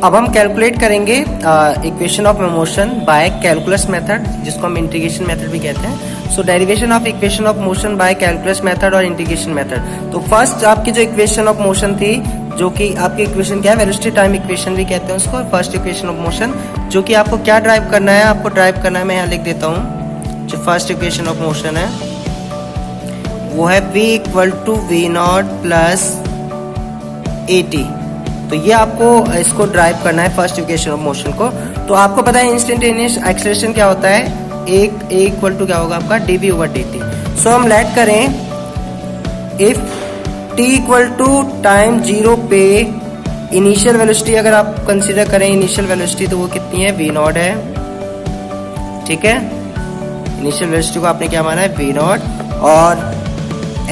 अब हम कैलकुलेट करेंगे equation of motion by calculus method, जिसको हम इंटीग्रेशन मेथड भी कहते हैं। So derivation of equation of motion by calculus method और इंटीग्रेशन मेथड। तो फर्स्ट आपकी जो इक्वेशन ऑफ मोशन थी, जो कि आपकी इक्वेशन क्या है, वेलोसिटी टाइम इक्वेशन भी कहते हैं उसको, फर्स्ट इक्वेशन ऑफ मोशन, जो कि आपको क्या ड्राइव करना है, आपको ड्राइव करना है, मैं यहाँ लिख देता हूँ। जो फर्स्ट इक्वेशन ऑफ मोशन है वो है v equal to v not plus a t. तो ये आपको इसको ड्राइव करना है फर्स्ट इक्वेशन ऑफ मोशन को। तो आपको पता है इंस्टेंटेनियस एक्सेलरेशन क्या होता है, एक ए इक्वल टू क्या होगा आपका dv ओवर dt। सो हम लेट करें if t equal to time 0 पे इनिशियल वेलोसिटी अगर आप कंसीडर करें इनिशियल वेलोसिटी, तो वो कितनी है, v नॉट है। ठीक है, इनिशियल वेलोसिटी को आपने क्या माना है, v नॉट। और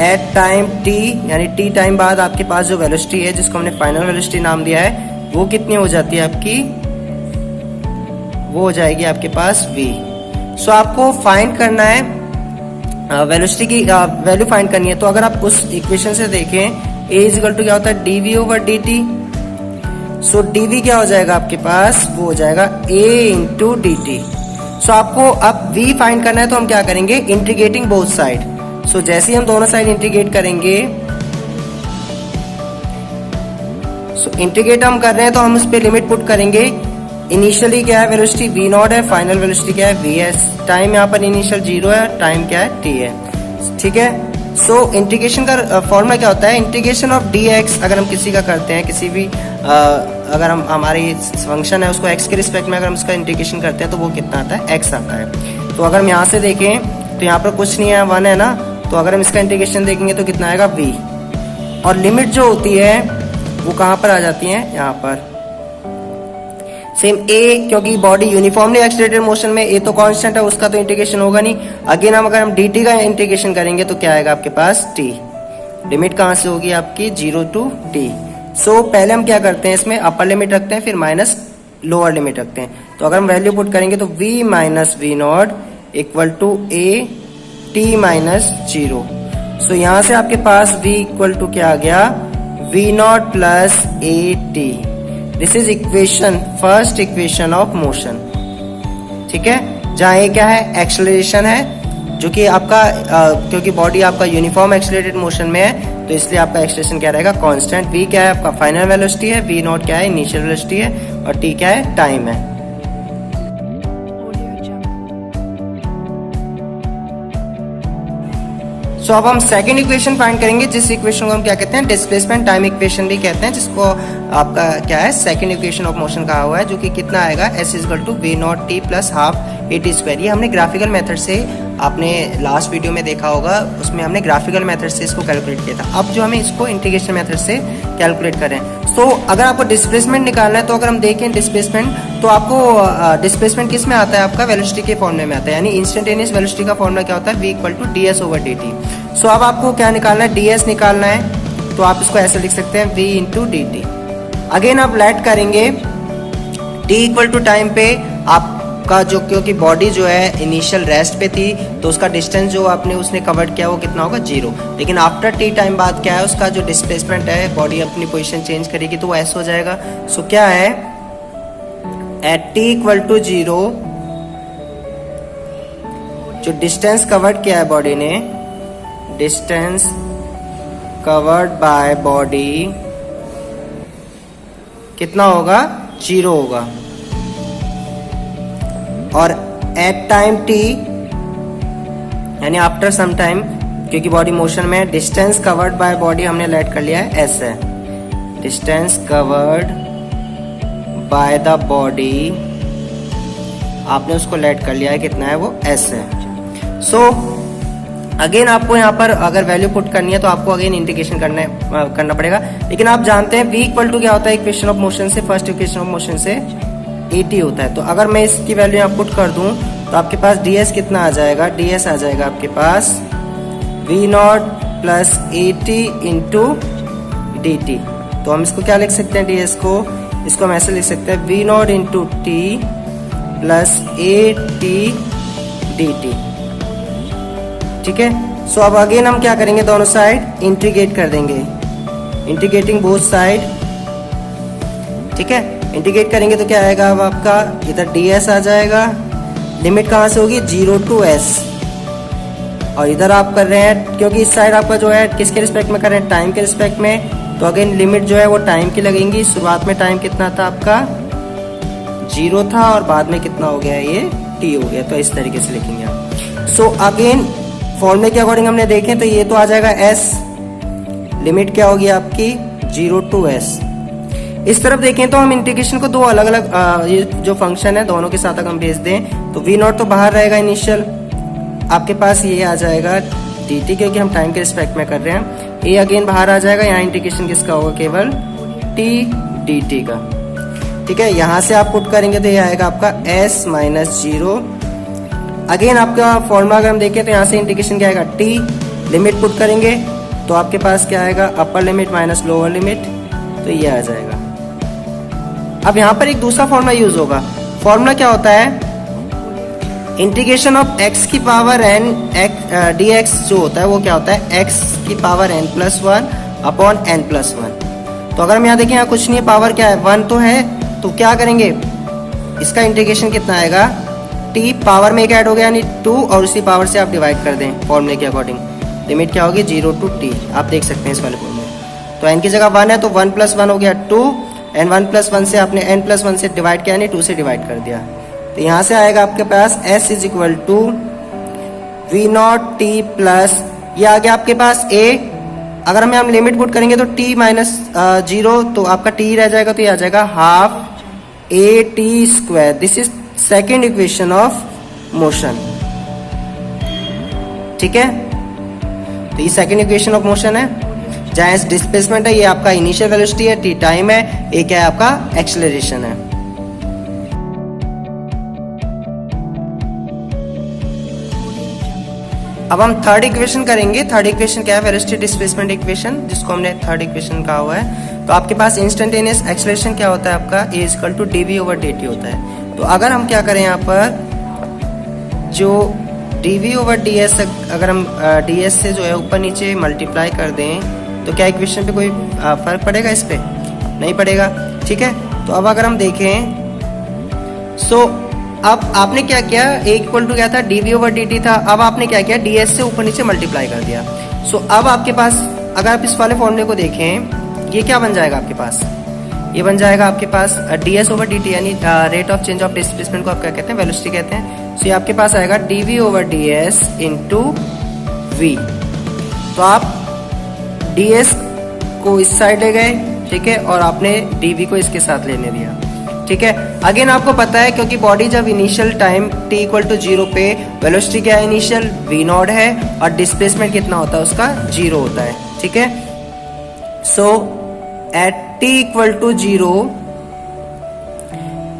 एट टाइम t यानी t टाइम बाद आपके पास जो वेलोसिटी है, जिसको हमने फाइनल वेलोसिटी नाम दिया है, वो कितनी हो जाती है आपकी, वो हो जाएगी आपके पास v। सो आपको फाइंड करना है वेलोसिटी की वैल्यू फाइंड करनी है। तो अगर आप उस इक्वेशन से देखें a इज इक्वल टू क्या होता है, dv ओवर dt। सो dv क्या हो जाएगा आपके पास, वो हो जाएगा a इंटू dt। सो आपको अब v फाइंड करना है, तो हम क्या करेंगे, इंटीग्रेटिंग बोथ साइड। सो जैसे ही हम दोनों साइड इंटीग्रेट करेंगे, सो इंटीग्रेट हम कर रहे हैं तो हम उस पर लिमिट पुट करेंगे। इनिशियली क्या है, वेलोसिटी v नॉट है, फाइनल वेलोसिटी क्या है, vs। टाइम यहाँ पर इनिशियल 0 है, टाइम क्या है, t है। ठीक है, सो इंटीग्रेशन का फॉर्मूला क्या होता है, इंटीग्रेशन ऑफ dx अगर हम किसी का करते हैं, किसी भी अगर हम हमारी फंक्शन है उसको x के रिस्पेक्ट में अगर हम उसका इंटीग्रेशन करते हैं, तो वो कितना आता है, x आता है। तो अगर हम यहाँ से देखें तो यहाँ पर कुछ नहीं है, 1 है ना, तो अगर हम इसका इंटीग्रेशन देखेंगे तो कितना आएगा, v। और लिमिट जो होती है वो कहाँ पर आ जाती है, यहाँ पर सेम a, क्योंकि बॉडी यूनिफॉर्मली एक्सीलरेटेड मोशन में a तो कांस्टेंट है, उसका तो इंटीग्रेशन होगा नहीं। अगेन अगर हम dt का इंटीग्रेशन करेंगे तो क्या आएगा आपके पास, t। लिमिट कहाँ से होगी आपकी, 0 टू t। सो पहले हम क्या करते हैं, इसमें अपर लिमिट रखते हैं, फिर माइनस लोअर लिमिट रखते हैं। तो अगर हम वैल्यू पुट करेंगे तो v minus v not equal to a t minus 0। So यहाँ से आपके पास v इक्वल टू क्या आ गया, v not plus a T. This is equation, first equation of motion. ठीक है, जहाँ ये क्या है, एक्सेलरेशन है, जो कि आपका क्योंकि बॉडी आपका यूनिफॉर्म एक्सेलरेटेड मोशन में है, तो इसलिए आपका एक्सेलरेशन क्या रहेगा, कांस्टेंट। v क्या है आपका फाइनल वेलोसिटी है, v नॉट क्या है, इनिशियल वेलोसिटी है, और t क्या है, टाइम है। सो अब हम सेकंड इक्वेशन फाइंड करेंगे, जिस इक्वेशन को हम क्या कहते हैं, डिस्प्लेसमेंट टाइम इक्वेशन भी कहते हैं, जिसको आपका क्या है, सेकंड इक्वेशन ऑफ मोशन कहा हुआ है, जो कि कितना आएगा, s equal to v not t plus half a t square. ये हमने ग्राफिकल मेथड से, आपने लास्ट वीडियो में देखा होगा, उसमें हमने ग्राफिकल मेथड से इसको कैलकुलेट किया था। अब जो हमें इसको इंटीग्रेशन मेथड से कैलकुलेट करें, तो अगर आपको डिस्प्लेसमेंट निकालना है, तो अगर हम देखें डिस्प्लेसमेंट, तो आपको डिस्प्लेसमेंट किस में आता है, आपका वेलोसिटी के फॉर्मूले में आता है, यानी इंस्टेंटेनियस वेलोसिटी का फॉर्मूला क्या होता है, v equal to ds over dt। So अब आपको क्या निकालना है, ds निकालना है, तो आप इसको ऐसे लिख सकते हैं, v इंटू dt। अगेन आप लेट करेंगे t इक्वल टू टाइम पे आपका जो, क्योंकि बॉडी जो है इनिशियल रेस्ट पे थी, तो उसका डिस्टेंस जो आपने उसने कवर्ड किया वो कितना होगा, 0। लेकिन आफ्टर t टाइम बाद क्या है, उसका जो डिस्प्लेसमेंट है, बॉडी अपनी पोजीशन चेंज करेगी, तो वो ऐसा हो जाएगा। सो क्या है, एट t इक्वल टू 0 जो डिस्टेंस कवर्ड किया है बॉडी ने, डिस्टेंस कवर्ड बाय बॉडी कितना होगा, 0 होगा। और एट टाइम t यानी आफ्टर सम टाइम, क्योंकि बॉडी मोशन में, डिस्टेंस कवर्ड बाय बॉडी हमने लेट कर लिया है s है, distance covered by the body आपने उसको लेट कर लिया है, कितना है वो, s है। सो अगेन आपको यहाँ पर अगर वैल्यू पुट करनी है, तो आपको अगेन इंटीग्रेशन करना पड़ेगा। लेकिन आप जानते हैं v इक्वल टू क्या होता है, इक्वेशन ऑफ मोशन से, फर्स्ट इक्वेशन ऑफ मोशन से ए टी होता है। तो अगर मैं इसकी वैल्यू यहाँ पुट कर दूं, तो आपके पास ds कितना आ जाएगा, ds आ जाएगा आपके पास v not plus a T into D T. तो हम इसको क्या लिख सकते हैं, ds को, इसको हम ऐसे लिख सकते हैं, v not into T plus a T D T. ठीक है, सो अब अगेन हम क्या करेंगे, दोनों साइड इंटीग्रेट कर देंगे, इंटीग्रेटिंग बोथ साइड। ठीक है, इंटीग्रेट करेंगे तो क्या आएगा अब आपका, इधर ds आ जाएगा, लिमिट कहाँ से होगी 0 to s, और इधर आप कर रहे हैं क्योंकि इस साइड आपका जो है किसके रिस्पेक्ट में कर रहे हैं, टाइम के रिस्पेक्ट में, तो अगेन लिमिट जो है वो टाइम की लगेंगी। शुरुआत में टाइम कितना था आपका 0 था और बाद में कितना हो गया ये t हो गया, तो इस तरीके से लिखेंगे आप। सो अगेन फॉर्मूले के अकॉर्डिंग हमने देखें तो ये तो आ जाएगा s, लिमिट क्या होगी आपकी 0 to s। इस तरफ देखें तो हम इंटीग्रेशन को दो अलग अलग ये जो फंक्शन है दोनों के साथ अगर हम भेज दें तो v0 तो बाहर रहेगा इनिशियल, आपके पास ये आ जाएगा dt क्योंकि हम टाइम के रिस्पेक्ट में कर रहे हैं, ये अगेन बाहर आ जाएगा, यहाँ इंटीग्रेशन किसका होगा केवल t dt का, ठीक है। यहाँ से आप पुट करेंगे तो ये आएगा आपका s माइनस 0। अगेन आपका फॉर्मूला अगर हम देखें तो यहाँ से इंटीग्रेशन क्या आएगा t, लिमिट पुट करेंगे तो आपके पास क्या आएगा upper limit minus lower limit, तो ये आ जाएगा। अब यहाँ पर एक दूसरा फॉर्मूला यूज होगा, फॉर्मूला क्या होता है इंटीग्रेशन ऑफ x की पावर n dx जो होता है वो क्या होता है x की power n plus 1 upon n plus 1। तो अगर हम यहाँ देखें यहाँ कुछ नहीं है, पावर क्या है 1 तो है, तो क्या करेंगे इसका इंटीग्रेशन कितना आएगा t पावर में एक ऐड हो गया यानी 2 और उसी पावर से आप डिवाइड कर दें फॉर्मूले के अकॉर्डिंग, लिमिट क्या होगी 0 to t, आप देख सकते हैं इस वाले फॉर्मूले। तो n की जगह 1 है तो 1 प्लस 1 हो गया 2, एंड 1 प्लस 1 से आपने n प्लस 1 से डिवाइड किया यानी 2 से डिवाइड कर दिया, तो यहाँ से आएगा आपके पास s is equal to v0 t plus, ये आ गया आपके पास a, अगर हम लिमिट पुट करेंगे तो t माइनस 0 तो आपका t रह जाएगा, तो ये आ जाएगा half a t square. This is second equation of motion, ठीक है। तो ये सेकेंड इक्वेशन ऑफ मोशन है, जहाँ एस डिस्प्लेसमेंट है, ये आपका इनिशियल वेलोसिटी है, t टाइम है, ये क्या है आपका एक्सेलरेशन है। अब हम थर्ड इक्वेशन करेंगे। थर्ड इक्वेशन क्या है वेलोसिटी डिस्प्लेसमेंट इक्वेशन, जिसको हमने थर्ड इक्वेशन कहा हुआ है। तो आपके पास इंस्टेंटेनियस एक्सेलरेशन क्या होता है आपका a equal to dv over dt होता है। तो अगर हम क्या करें यहाँ पर जो dv ओवर ds अगर हम ds से जो है ऊपर नीचे मल्टीप्लाई कर दें तो क्या इक्वेशन पे कोई फर्क पड़ेगा, इस पे नहीं पड़ेगा, ठीक है। तो अब अगर हम देखें सो अब आपने क्या किया, a इक्वल टू क्या था dv ओवर dt था, अब आपने क्या किया ds से ऊपर नीचे मल्टीप्लाई कर दिया। सो अब आपके पास अगर आप इस वाले फॉर्मूले को देखें ये क्या बन जाएगा आपके पास, ये बन जाएगा आपके पास ds ओवर dt यानी rate of change of displacement को आप क्या कहते हैं वेलोसिटी कहते हैं। सो ये आपके पास आएगा dv over ds into v। तो आप ds को इस साइड ले गए, ठीक है, और आपने dv को इसके साथ लेने दिया, ठीक है। अगेन आपको पता है क्योंकि बॉडी जब initial time t equal to 0 पे वेलोसिटी क्या है इनिशियल v0 है और डिस्प्लेसमेंट कितना होता है उसका 0 होता है, ठीक है। सो एट t इक्वल टू 0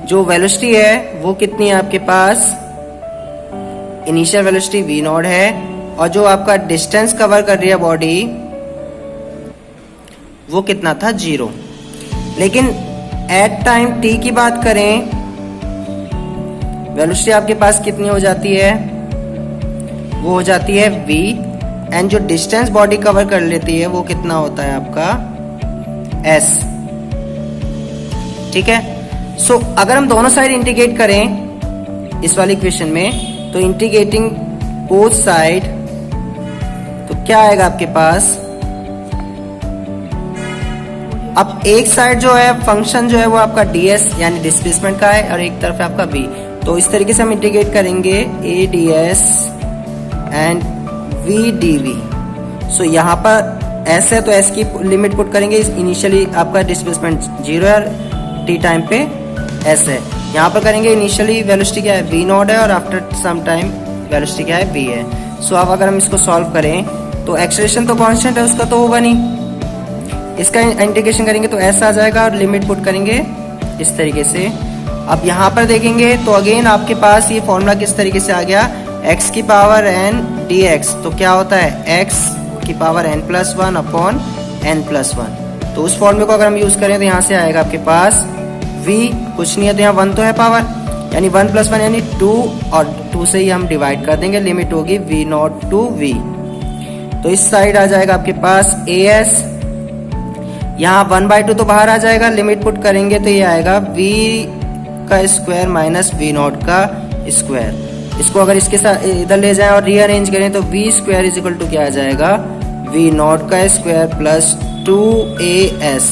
जो वेलोसिटी है वो कितनी है आपके पास, इनिशियल वेलोसिटी v0 है, और जो आपका डिस्टेंस कवर कर रही है बॉडी वो कितना था 0। लेकिन एट टाइम t की बात करें वेलोसिटी आपके पास कितनी हो जाती है, वो हो जाती है v, एंड जो डिस्टेंस बॉडी कवर कर लेती है वो कितना होता है आपका s, ठीक है। सो अगर हम दोनों साइड इंटीग्रेट करें इस वाली इक्वेशन में तो इंटीग्रेटिंग बोथ साइड तो क्या आएगा आपके पास, अब एक साइड जो है फंक्शन जो है वो आपका ds यानी डिस्प्लेसमेंट का है और एक तरफ है आपका v, तो इस तरीके से हम इंटीग्रेट करेंगे a ds and v dv। सो यहाँ पर s है तो s की लिमिट पुट करेंगे, इनिशियली आपका डिस्प्लेसमेंट 0 है, t टाइम पे s है। यहाँ पर करेंगे इनिशियली वेलोसिटी क्या है v0 है और आफ्टर सम टाइम वेलोसिटी क्या है v है। सो अब अगर हम इसको सॉल्व करें तो एक्सेलरेशन तो कांस्टेंट है उसका तो होगा नहीं, इसका इंटीग्रेशन करेंगे तो s आ जाएगा और लिमिट पुट करेंगे इस तरीके से। अब यहाँ पर देखेंगे तो अगेन आपके पास ये फॉर्मूला किस तरीके से आ गया x की पावर n dx, तो क्या होता है x की power n plus 1 upon n plus 1। तो उस फॉर्मूले को अगर हम यूज करें तो यहाँ से आएगा आपके पास v कुछ नहीं है तो यहाँ 1 तो है पावर, यानी 1 प्लस 1 यानी 2 और 2 से ही हम डिवाइड कर देंगे, लिमिट होगी v0 टू v। तो इस साइड आ जाएगा आपके पास as, यहाँ 1/2 तो बाहर आ जाएगा, लिमिट पुट करेंगे तो ये आएगा v का स्क्वायर माइनस v नॉट का स्क्वायर। इसको अगर इसके साथ इधर ले जाएं और रीअरेंज करें तो v square is equal to क्या आ जाएगा, v नॉट का square plus 2as।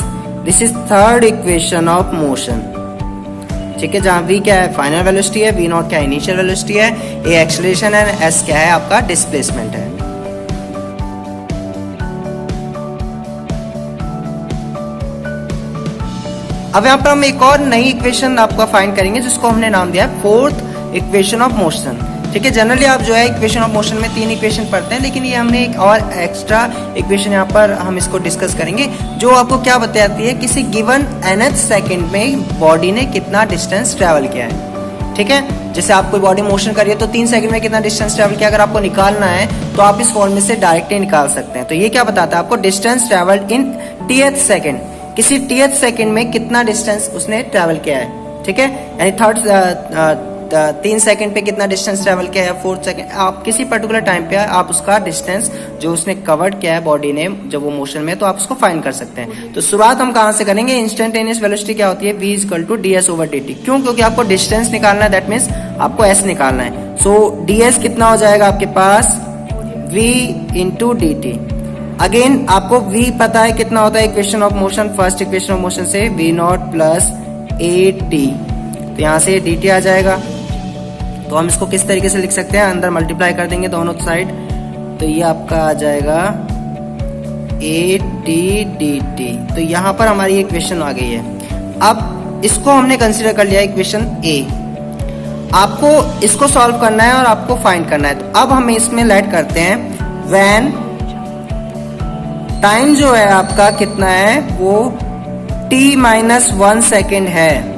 This is third equation of motion. ठीक है, जहां v क्या है फाइनल वेलोसिटी है, v नॉट क्या इनिशियल वेलोसिटी है, a एक्सेलरेशन है, s क्या है आपका डिस्प्लेसमेंट है। अब यहाँ पर हम एक और नई इक्वेशन आपका फाइंड करेंगे जिसको हमने नाम दिया है फोर्थ इक्वेशन ऑफ मोशन। ठीक है, जनरली आप जो है इक्वेशन ऑफ मोशन में 3 इक्वेशन पढ़ते हैं, लेकिन ये हमने एक और एक्स्ट्रा इक्वेशन यहाँ पर हम इसको डिस्कस करेंगे जो आपको क्या बताती है किसी गिवन nth सेकंड में बॉडी ने कितना डिस्टेंस ट्रेवल किया है। ठीक है, जैसे आप कोई बॉडी मोशन करिए तो 3 सेकंड में कितना डिस्टेंस ट्रेवल किया, अगर आपको निकालना है तो आप इस फॉर्मूले से डायरेक्टली निकाल सकते हैं। तो ये क्या बताता है आपको, distance travelled in tth second, किसी tth सेकंड में कितना डिस्टेंस उसने ट्रेवल किया है। ठीक है, यानी थर्ड 3 सेकंड पे कितना डिस्टेंस ट्रेवल किया है, 4 सेकंड, आप किसी पर्टिकुलर टाइम पे आप उसका डिस्टेंस जो उसने कवर्ड किया है बॉडी ने जब वो मोशन में, तो आप उसको फाइंड कर सकते हैं। तो शुरुआत हम कहां से करेंगे, इंस्टेंटेनियस वेलोसिटी क्या होती है, v इक्वल टू ds/dt। क्यों, क्योंकि आपको डिस्टेंस निकालना है, दैट मीन्स आपको s निकालना है। सो ds कितना हो जाएगा आपके पास, v इंटू dt। अगेन आपको v पता है कितना होता है equation of motion, first equation of motion से v नॉट प्लस at, तो यहाँ से dt आ जाएगा। तो हम इसको किस तरीके से लिख सकते हैं, अंदर मल्टीप्लाई कर देंगे दोनों साइड, तो ये आपका आ जाएगा at dt। तो यहाँ पर हमारी इक्वेशन आ गई है। अब इसको हमने कंसीडर कर लिया इक्वेशन a, आपको इसको सॉल्व करना है और आपको फाइंड करना है। तो अब हम इसमें लेट करते हैं व्हेन टाइम जो है आपका कितना है, वो t-1 सेकेंड है।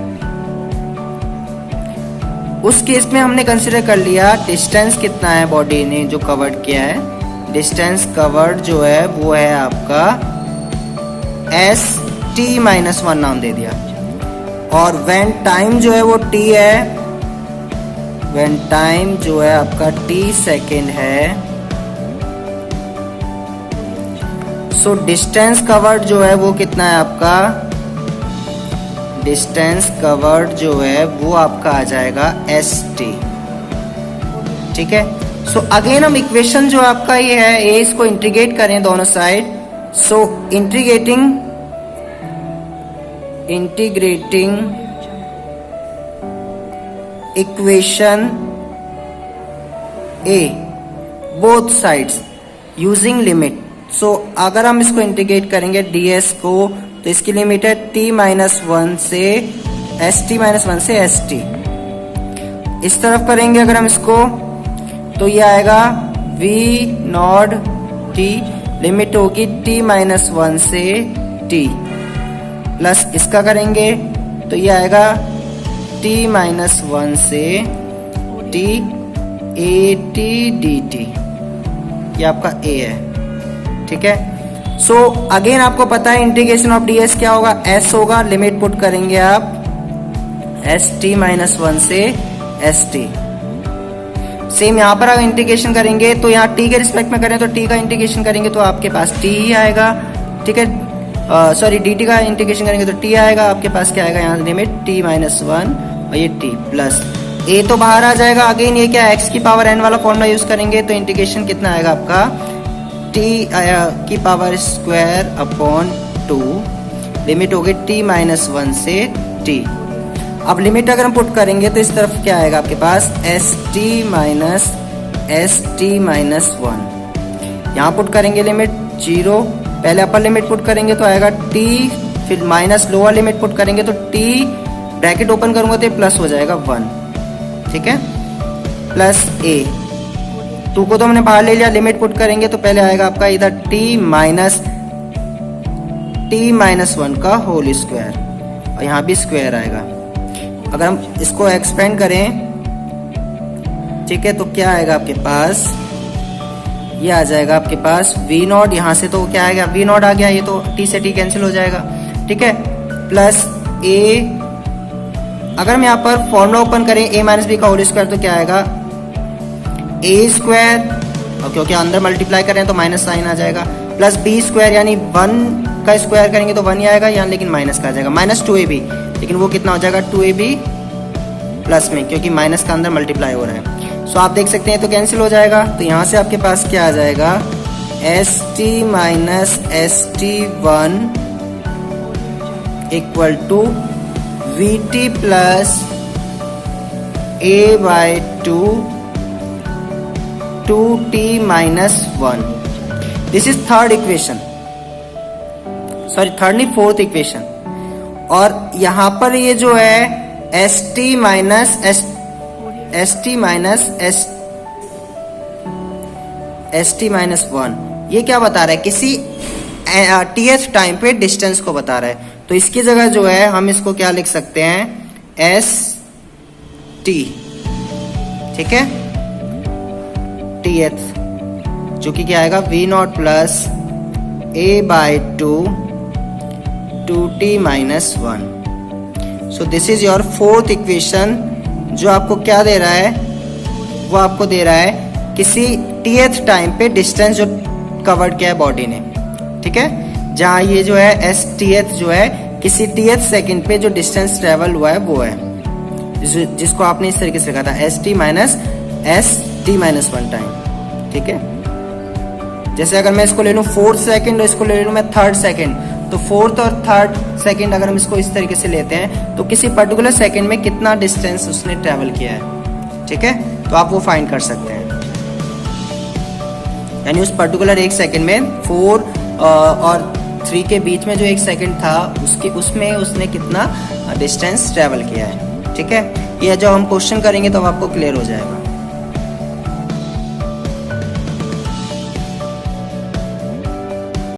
उस केस में हमने कंसीडर कर लिया डिस्टेंस कितना है बॉडी ने जो कवर्ड किया है, डिस्टेंस कवर्ड जो है वो है आपका s t-1 नाम दे दिया। और व्हेन टाइम जो है वो t है, व्हेन टाइम जो है आपका t सेकेंड है, सो डिस्टेंस कवर्ड जो है वो कितना है आपका, डिस्टेंस कवर्ड जो है वो आपका आ जाएगा st। ठीक है, सो अगेन हम इक्वेशन जो आपका ये है ए, इसको इंटीग्रेट करें दोनों side. So integrating equation A both sides using limit. सो अगर हम इसको इंटीग्रेट करेंगे ds को, तो इसकी लिमिट है t-1 से st-1 से st। इस तरफ करेंगे अगर हम इसको, तो ये आएगा v नॉट t, लिमिट होगी t-1 से t, प्लस इसका करेंगे तो ये आएगा t-1 से t at dt, ये आपका a है। ठीक है, सो अगेन आपको पता है इंटीग्रेशन ऑफ ds क्या होगा, s होगा, लिमिट पुट करेंगे आप st-1 से st। सेम यहाँ पर अगर इंटीग्रेशन करेंगे तो यहाँ t के रिस्पेक्ट में करें तो t का इंटीग्रेशन करेंगे तो आपके पास t ही आएगा। ठीक है, सॉरी dt का इंटीग्रेशन करेंगे तो t आएगा, आपके पास क्या आएगा यहाँ लिमिट t-1 और ये t प्लस a तो बाहर आ जाएगा। अगेन ये क्या x की पावर n वाला फॉर्मूला यूज करेंगे तो इंटीग्रेशन कितना आएगा आपका, t की पावर स्क्वायर अपॉन 2, लिमिट होगी t-1 से t। अब लिमिट अगर हम पुट करेंगे तो इस तरफ क्या आएगा आपके पास, st-1, यहाँ पुट करेंगे लिमिट 0, पहले अपर लिमिट पुट करेंगे तो आएगा t, फिर माइनस लोअर लिमिट पुट करेंगे तो t, ब्रैकेट ओपन करूंगा तो प्लस हो जाएगा 1। ठीक है, प्लस a, 2 को तो हमने बाहर ले लिया, लिमिट पुट करेंगे तो पहले आएगा आपका इधर t-1 का होल स्क्वायर और यहाँ भी स्क्वायर आएगा। अगर हम इसको एक्सपेंड करें, ठीक है, तो क्या आएगा आपके पास, ये आ जाएगा आपके पास v नॉट, यहाँ से तो क्या आएगा v नॉट आ गया, ये तो t से t कैंसिल हो जाएगा। ठीक है, प्लस a, अगर हम यहाँ पर फॉर्मूला ओपन करें a माइनस बी का होल स्क्वायर तो क्या आएगा a स्क्वायर, और क्योंकि अंदर मल्टीप्लाई करें तो माइनस साइन आ जाएगा, प्लस b स्क्वायर यानी 1 का स्क्वायर करेंगे तो 1 ही आएगा यहाँ, लेकिन माइनस का आ जाएगा, -2ab, लेकिन वो कितना हो जाएगा 2ab प्लस में, क्योंकि माइनस का अंदर मल्टीप्लाई हो रहा है। सो आप देख सकते हैं तो कैंसिल हो जाएगा। तो यहाँ से आपके पास क्या आ जाएगा, st minus st1 equal to vt plus a/2 2t minus 1। This is third equation, sorry third नहीं, फोर्थ इक्वेशन। और यहां पर ये जो है st माइनस st-1 ये क्या बता रहा है, किसी tth टाइम पे डिस्टेंस को बता रहा है। तो इसकी जगह जो है हम इसको क्या लिख सकते हैं, st, ठीक है, tth, जो कि क्या आएगा v0 plus a/2 2t minus 1। So this is your fourth equation, जो आपको क्या दे रहा है, वो आपको दे रहा है किसी tth टाइम पे डिस्टेंस जो कवर्ड किया है बॉडी ने, ठीक है, जहां ये जो है st जो है किसी tth सेकंड पे जो डिस्टेंस ट्रेवल हुआ है वो है, जिसको आपने इस तरीके से लिखा था st माइनस 1 टाइम, ठीक है। जैसे अगर मैं इसको ले लूँ 4th सेकंड और इसको ले लूँ मैं 3rd सेकंड, तो 4th और 3rd सेकंड अगर हम इसको इस तरीके से लेते हैं तो किसी पर्टिकुलर सेकंड में कितना डिस्टेंस उसने ट्रेवल किया है, ठीक है, तो आप वो फाइंड कर सकते हैं। यानी उस पर्टिकुलर एक सेकंड में 4 और 3 के बीच में जो एक सेकंड था उसमें उसने कितना डिस्टेंस ट्रेवल किया है, ठीक है। ये जब हम क्वेश्चन करेंगे तो आपको क्लियर हो जाएगा।